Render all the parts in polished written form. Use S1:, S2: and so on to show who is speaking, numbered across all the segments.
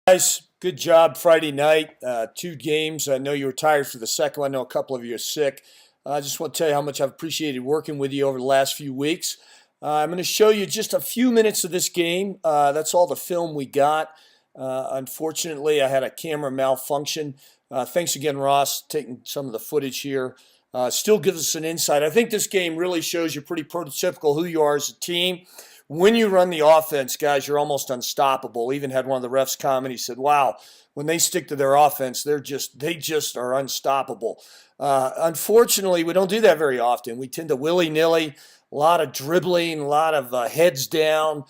S1: Guys, good job Friday night. Two games. I know you were tired for the second one. I know a couple of you are sick. I just want to tell you how much I've appreciated working with you over the last few weeks. I'm going to show you just a few minutes of this game. That's all the film we got. Unfortunately, I had a camera malfunction. Thanks again, Ross, taking some of the footage here. Still gives us an insight. I think this game really shows you pretty prototypical who you are as a team. When you run the offense, guys, you're almost unstoppable. Even had one of the refs comment. He said, "Wow, when they stick to their offense, they just are unstoppable." Unfortunately, we don't do that very often. We tend to willy-nilly, a lot of dribbling, a lot of heads down,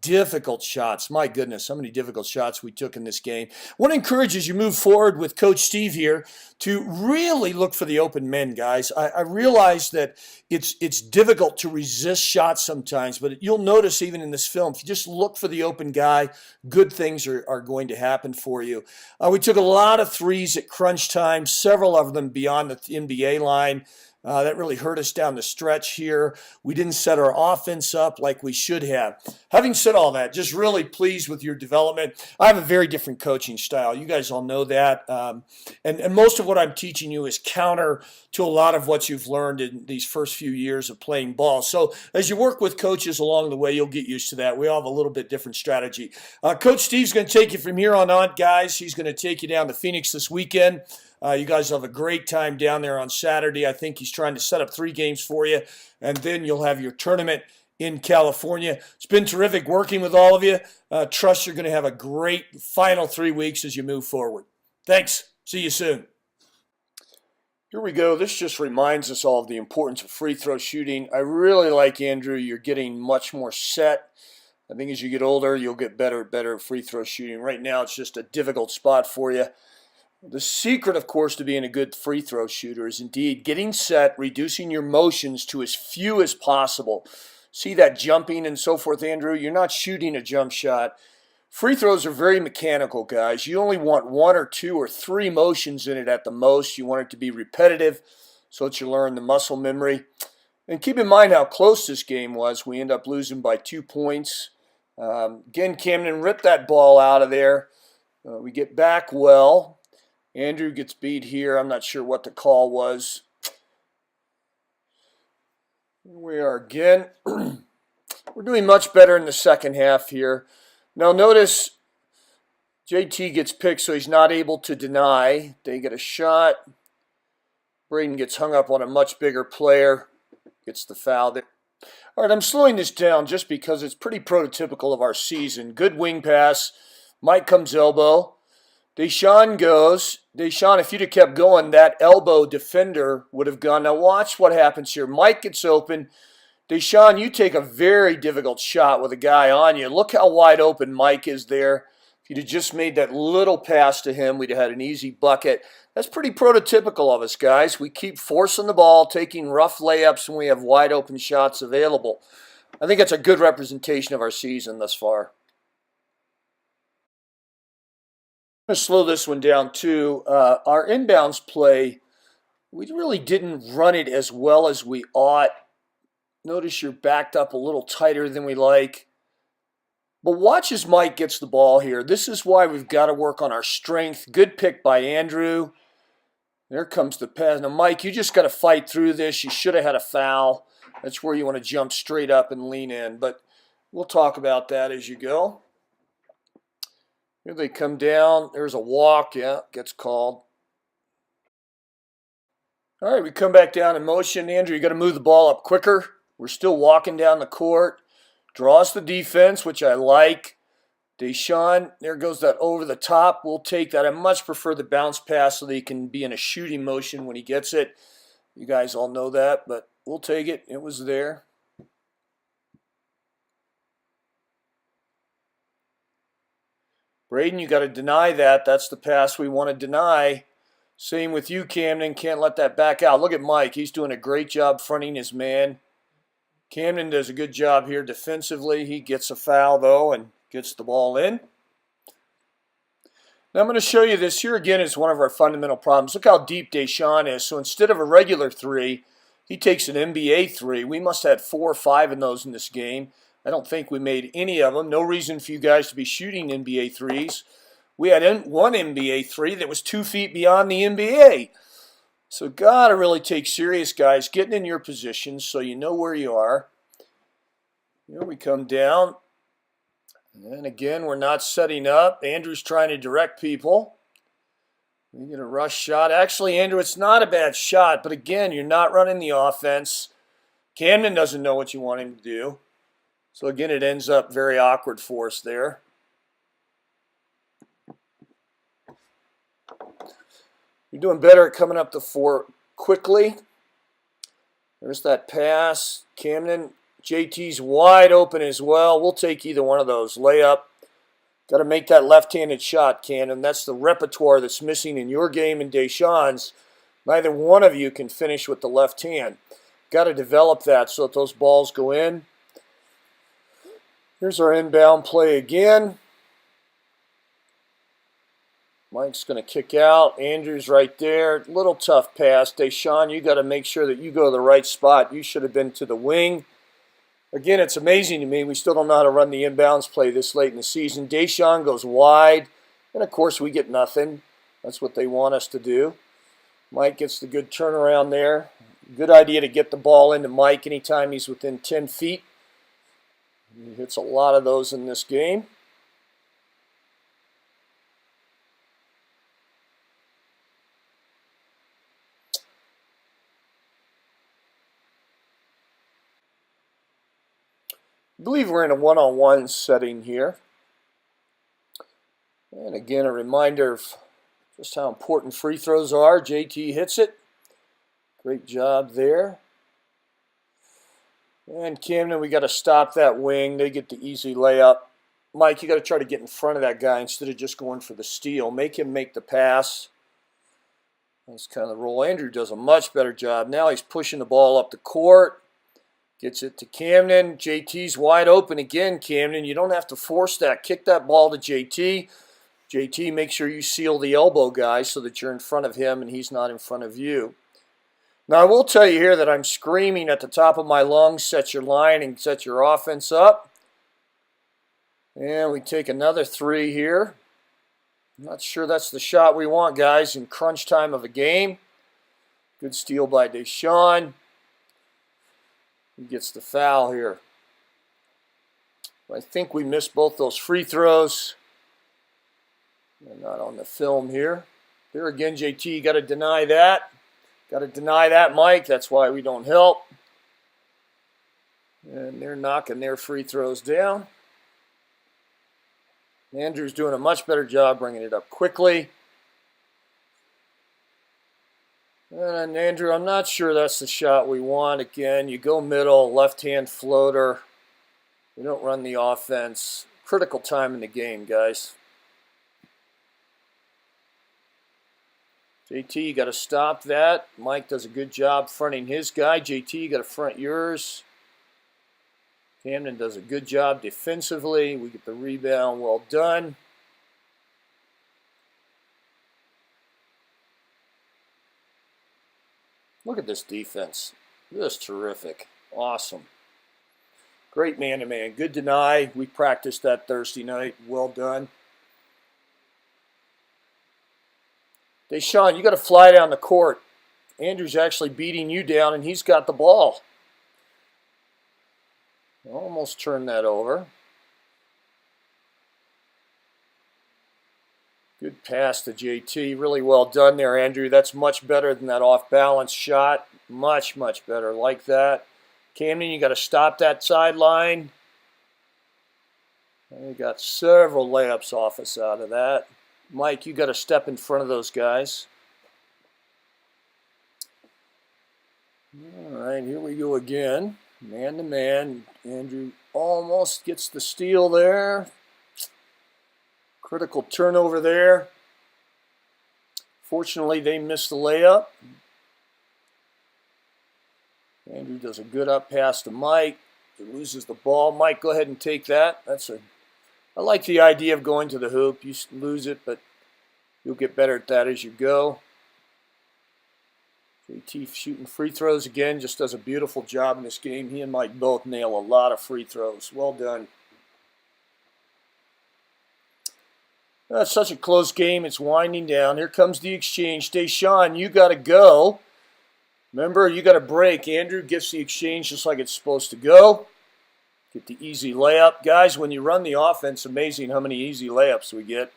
S1: difficult shots. My goodness, how many difficult shots we took in this game. I want to encourage you as you move forward with Coach Steve here to really look for the open men, guys. I realize that it's difficult to resist shots sometimes, but you'll notice even in this film, if you just look for the open guy, good things are going to happen for you. We took a lot of threes at crunch time, several of them beyond the NBA line. That really hurt us down the stretch here. We didn't set our offense up like we should have. Having said all that, just really pleased with your development. I have a very different coaching style. You guys all know that. And most of what I'm teaching you is counter to a lot of what you've learned in these first few years of playing ball. So as you work with coaches along the way, you'll get used to that. We all have a little bit different strategy. Coach Steve's going to take you from here on out, guys. He's going to take you down to Phoenix this weekend. You guys will have a great time down there on Saturday. I think he's trying to set up 3 games for you, and then you'll have your tournament in California. It's been terrific working with all of you. Trust you're going to have a great final 3 weeks as you move forward. Thanks. See you soon. Here we go. This just reminds us all of the importance of free throw shooting. I really like Andrew. You're getting much more set. I think as you get older, you'll get better at free throw shooting. Right now, it's just a difficult spot for you. The secret, of course, to being a good free throw shooter is indeed getting set, reducing your motions to as few as possible. See that jumping and so forth, Andrew? You're not shooting a jump shot. Free throws are very mechanical, guys. You only want 1 or 2 or 3 motions in it at the most. You want it to be repetitive so that you learn the muscle memory. And keep in mind how close this game was. We end up losing by 2 points. Again, Camden ripped that ball out of there. We get back well. Andrew gets beat here. I'm not sure what the call was. Here we are again. We're doing much better in the second half here. Now notice JT gets picked, so he's not able to deny. They get a shot. Braden gets hung up on a much bigger player. Gets the foul there. All right, I'm slowing this down just because it's pretty prototypical of our season. Good wing pass. Mike comes elbow. Deshaun goes. Deshaun, if you'd have kept going, that elbow defender would have gone. Now watch what happens here. Mike gets open. Deshaun, you take a very difficult shot with a guy on you. Look how wide open Mike is there. If you'd have just made that little pass to him, we'd have had an easy bucket. That's pretty prototypical of us, guys. We keep forcing the ball, taking rough layups when we have wide open shots available. I think that's a good representation of our season thus far. I'm going to slow this one down too. Our inbounds play, we really didn't run it as well as we ought. Notice you're backed up a little tighter than we like. But watch as Mike gets the ball here. This is why we've got to work on our strength. Good pick by Andrew. There comes the pass. Now, Mike, you just got to fight through this. You should have had a foul. That's where you want to jump straight up and lean in. But we'll talk about that as you go. Here they come down. There's a walk. Yeah, gets called. All right, we come back down in motion. Andrew, you got to move the ball up quicker. We're still walking down the court. Draws the defense, which I like. Deshaun, there goes that over the top. We'll take that. I much prefer the bounce pass so that he can be in a shooting motion when he gets it. You guys all know that, but we'll take it. It was there. Braden, you got to deny that. That's the pass we want to deny. Same with you, Camden. Can't let that back out. Look at Mike. He's doing a great job fronting his man. Camden does a good job here defensively. He gets a foul, though, and gets the ball in. Now I'm going to show you this. Here again is one of our fundamental problems. Look how deep Deshaun is. So instead of a regular 3, he takes an NBA 3. We must have had 4 or 5 of those in this game. I don't think we made any of them. No reason for you guys to be shooting NBA 3s. We had one NBA three that was 2 feet beyond the NBA. So got to really take serious, guys, getting in your positions so you know where you are. Here we come down. And then again, we're not setting up. Andrew's trying to direct people. We get a rush shot. Actually, Andrew, it's not a bad shot, but again, you're not running the offense. Camden doesn't know what you want him to do. So again, it ends up very awkward for us there. You're doing better at coming up the four quickly. There's that pass. Camden, JT's wide open as well. We'll take either one of those. Layup. Got to make that left-handed shot, Camden. That's the repertoire that's missing in your game and Deshaun's. Neither one of you can finish with the left hand. Got to develop that so that those balls go in. Here's our inbound play again. Mike's going to kick out. Andrew's right there. Little tough pass. Deshaun, you got to make sure that you go to the right spot. You should have been to the wing. Again, it's amazing to me. We still don't know how to run the inbounds play this late in the season. Deshaun goes wide. And, of course, we get nothing. That's what they want us to do. Mike gets the good turnaround there. Good idea to get the ball into Mike anytime he's within 10 feet. He hits a lot of those in this game. I believe we're in a one-on-one setting here. And again, a reminder of just how important free throws are. JT hits it. Great job there. And Camden, we got to stop that wing. They get the easy layup. Mike, you got to try to get in front of that guy instead of just going for the steal. Make him make the pass. That's kind of the role. Andrew does a much better job. Now he's pushing the ball up the court. Gets it to Camden. JT's wide open again, Camden. You don't have to force that. Kick that ball to JT. JT, make sure you seal the elbow guy so that you're in front of him and he's not in front of you. Now, I will tell you here that I'm screaming at the top of my lungs, set your line and set your offense up. And we take another three here. I'm not sure that's the shot we want, guys, in crunch time of a game. Good steal by Deshaun. He gets the foul here. I think we missed both those free throws. They're not on the film here. There again, JT, got to deny that. Got to deny that, Mike. That's why we don't help. And they're knocking their free throws down. Andrew's doing a much better job bringing it up quickly. And Andrew, I'm not sure that's the shot we want. Again, you go middle, left-hand floater. We don't run the offense. Critical time in the game, guys. JT, you got to stop that. Mike does a good job fronting his guy. JT, you got to front yours. Camden does a good job defensively. We get the rebound. Well done. Look at this defense. Just terrific. Awesome. Great man-to-man. Good deny. We practiced that Thursday night. Well done. Deshaun, you got to fly down the court. Andrew's actually beating you down, and he's got the ball. Almost turned that over. Good pass to JT. Really well done there, Andrew. That's much better than that off-balance shot. Much, much better. Like that. Camden, you got to stop that sideline. We got several layups off us out of that. Mike, you got to step in front of those guys. All right, here we go again. Man to man. Andrew almost gets the steal there. Critical turnover there. Fortunately, they missed the layup. Andrew does a good up pass to Mike. He loses the ball. Mike, go ahead and take that. I like the idea of going to the hoop. You lose it, but you'll get better at that as you go. JT shooting free throws again. Just does a beautiful job in this game. He and Mike both nail a lot of free throws. Well done. That's such a close game. It's winding down. Here comes the exchange. Deshaun, you got to go. Remember, you got to break. Andrew gets the exchange just like it's supposed to go. Get the easy layup. Guys, when you run the offense, amazing how many easy layups we get.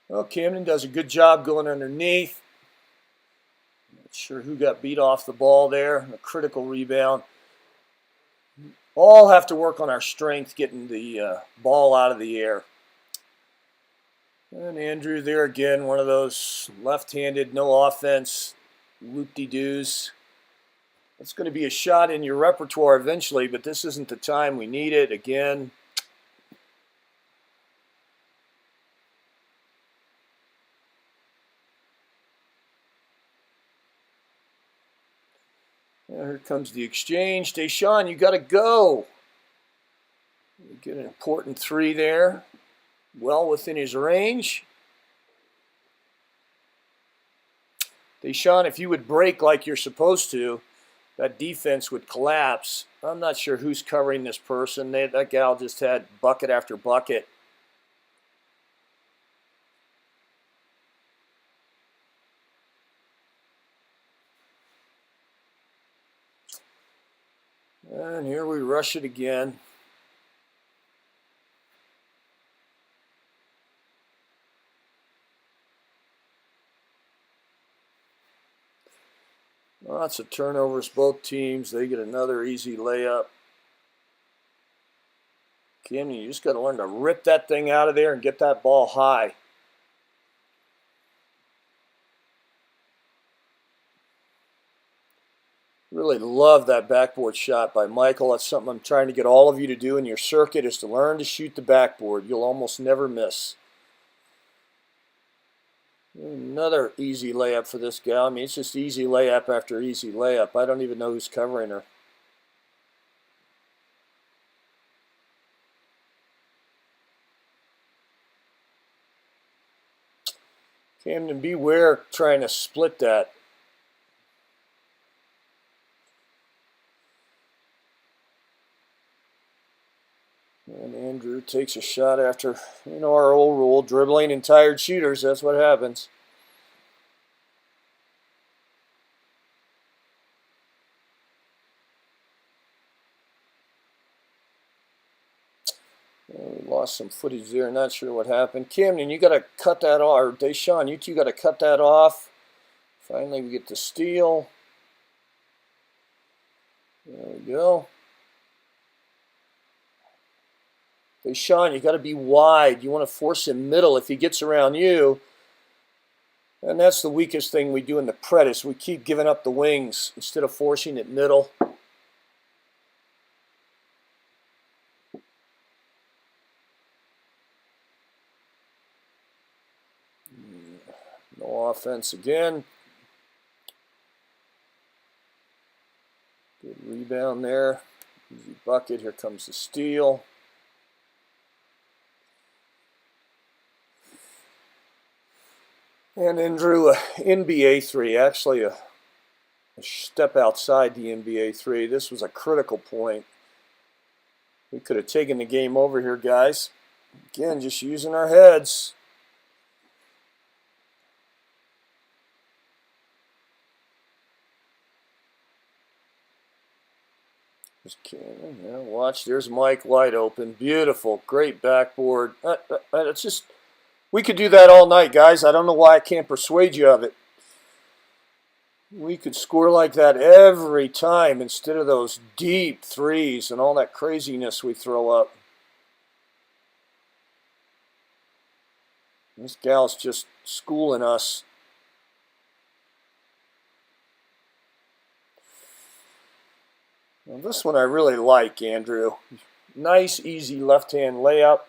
S1: Well, Camden does a good job going underneath. Not sure who got beat off the ball there. A critical rebound. All have to work on our strength getting the ball out of the air. And Andrew there again, one of those left-handed, no offense, whoop-de-doos. It's going to be a shot in your repertoire eventually, but this isn't the time we need it. Again, here comes the exchange. Deshaun, you got to go. You get an important three there. Well within his range. Deshaun, if you would break like you're supposed to, that defense would collapse. I'm not sure who's covering this person. That gal just had bucket after bucket. And here we rush it again. Lots of turnovers, both teams. They get another easy layup. Kim, you just got to learn to rip that thing out of there and get that ball high. Really love that backboard shot by Michael. That's something I'm trying to get all of you to do in your circuit, is to learn to shoot the backboard. You'll almost never miss. Another easy layup for this gal. I mean, it's just easy layup after easy layup. I don't even know who's covering her. Camden, beware trying to split that. And Andrew takes a shot after, our old rule, dribbling and tired shooters. That's what happens. We lost some footage there. Not sure what happened. Camden, you got to cut that off. Or Deshaun, you two got to cut that off. Finally, we get the steal. There we go. Deshaun, you got to be wide. You want to force him middle if he gets around you. And that's the weakest thing we do in the pret, is we keep giving up the wings instead of forcing it middle. No offense again. Good rebound there. Easy bucket. Here comes the steal. And Andrew, NBA 3, actually a step outside the NBA 3. This was a critical point. We could have taken the game over here, guys. Again, just using our heads. Just kidding. Yeah, watch, there's Mike wide open. Beautiful, great backboard. It's just, we could do that all night, guys. I don't know why I can't persuade you of it. We could score like that every time instead of those deep threes and all that craziness we throw up. This gal's just schooling us. Now this one I really like, Andrew. Nice, easy left-hand layup.